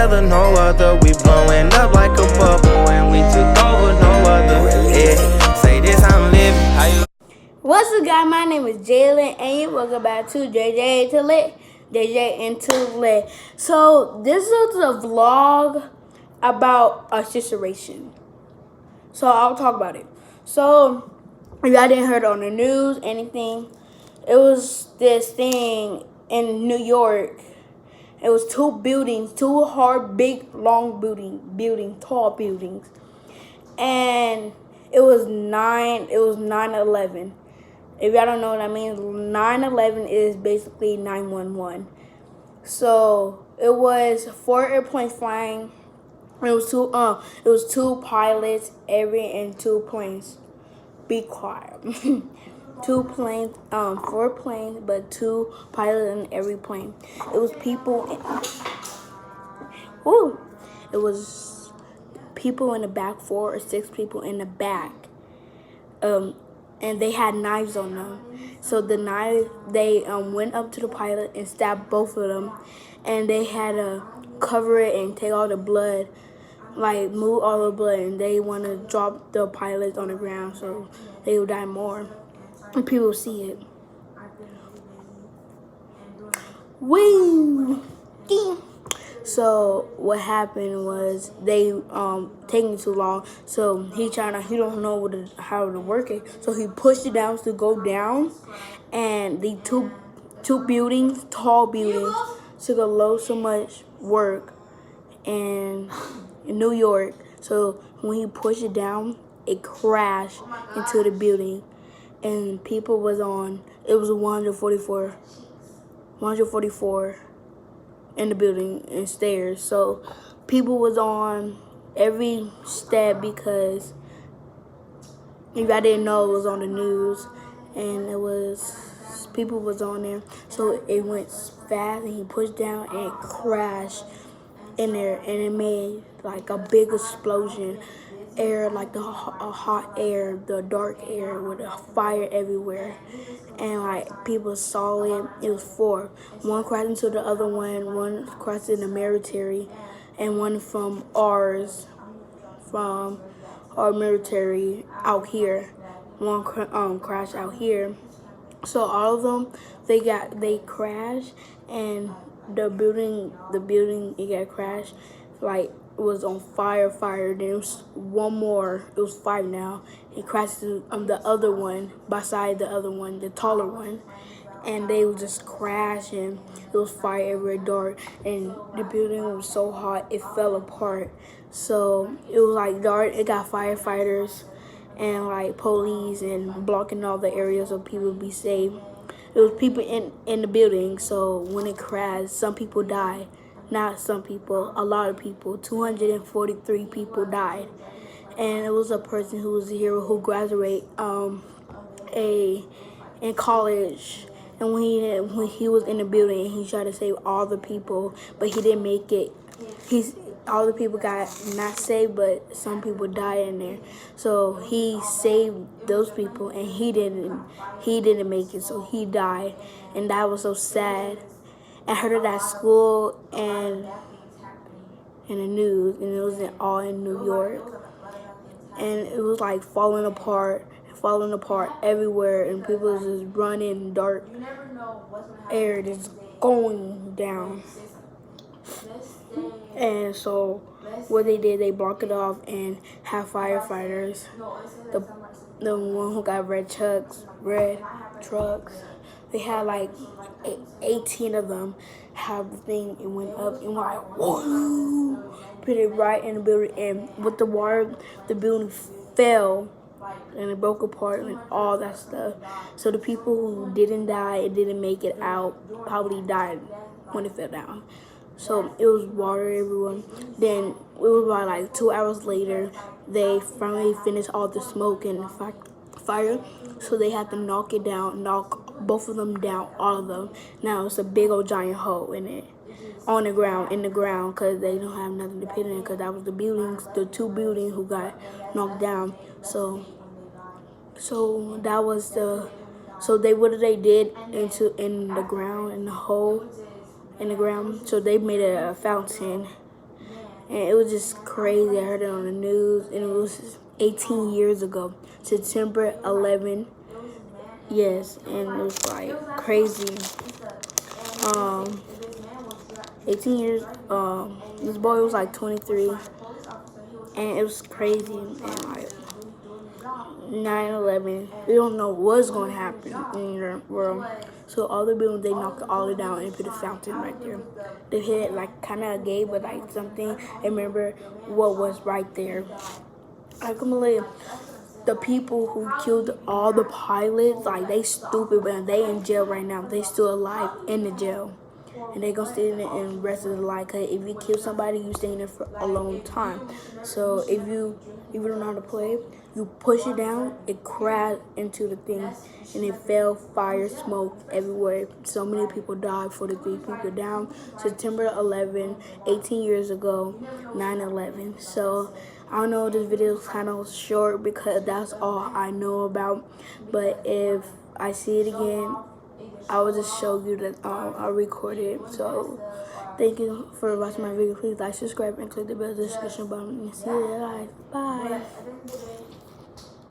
together, no other. We blowing up like a bubble, and we took over, no other. Yeah, say this, I'm living. How you? What's up, guys? My name is Jalen, and welcome back to JJ to Lit. JJ into Lit. So this is a vlog about a situation. So I'll talk about it. So if y'all didn't heard on the news, anything, it was this thing in New York. It was two buildings, two hard, big, long tall buildings, and it was 9/11. If y'all don't know what that means, 9/11 is basically 911. So it was 4 airplanes flying. It was two pilots, and 2 planes. Be quiet. 2 planes, 4 planes, but 2 pilots in every plane. It was people. It was people in the back, 4 or 6 people in the back. And they had knives on them. So the knife, they went up to the pilot and stabbed both of them, and they had to cover it and take all the blood, like move all the blood, and they want to drop the pilots on the ground so they will die more, and people see it. Woo! So what happened was they taking too long. So he don't know how to work it. So he pushed it down to go down, and the two buildings, tall buildings, took a load so much work in New York. So when he pushed it down, it crashed into the building, and people was on. It was 144 in the building and stairs. So people was on every step because if I didn't know, it was on the news, and people was on there. So it went fast, and he pushed down and it crashed in there, and it made like a big explosion. Air, like the hot air, the dark air with a fire everywhere, and like people saw it. It was 4. One crashed into the other one crashed in the military, and one from our military out here. One crashed out here. So all of them, they crashed, and the building it got crashed, like it was on fire. Then there was one more. It was 5 now. It crashed to the other one, beside the other one, the taller one, and they was just crashing. It was fire everywhere, dark, and the building was so hot it fell apart. So it was like dark. It got firefighters and like police and blocking all the areas so people would be safe. There was people in the building, so when it crashed, some people died. Not some people, a lot of people. 243 people died, and it was a person who was here who graduated in college. And when he was in the building, he tried to save all the people, but he didn't make it. All the people got not saved, but some people died in there. So he saved those people, and he didn't make it, so he died, and that was so sad. I heard it at school and in the news, and it was all in New York, and it was like falling apart everywhere, and people was just running, dark air just going down. And so what they did, they blocked it off and have firefighters. The one who got red trucks, they had like 18 of them have the thing. It went up and like, whoa, put it right in the building, and with the water, the building fell and it broke apart and all that stuff. So the people who didn't die and didn't make it out probably died when it fell down. So it was water everywhere. Then it was about like 2 hours later, they finally finished all the smoke and fire. So they had to knock both of them down, all of them. Now it's a big old giant hole in it, in the ground, because they don't have nothing to put in it, because that was the 2 buildings who got knocked down. So that was so what they did in the ground, in the hole in the ground. So they made a fountain And it was just crazy. I heard it on the news, and it was 18 years ago, September 11. Yes, and it was like crazy. 18 years. This boy was like 23, and it was crazy. And like 9/11, we don't know what's gonna happen in the world. So all the buildings, they knocked all it down and put a fountain right there. They hit it like kind of gay, but like something. I remember what was right there. I can believe the people who killed all the pilots, like they stupid, but they in jail right now. They still alive in the jail. And they gonna stay in it and the rest of their life. Cause if you kill somebody, you stay in there for a long time. So if you don't know how to play, you push it down, it crashed into the thing, and it fell, fire, smoke everywhere. So many people died, 43 people down. September 11, 18 years ago, 9/11. So I don't know, this video is kind of short because that's all I know about. But if I see it again, I will just show you that I recorded it. So thank you for watching my video. Please like, subscribe, and click the bell description button. And see you guys. Bye.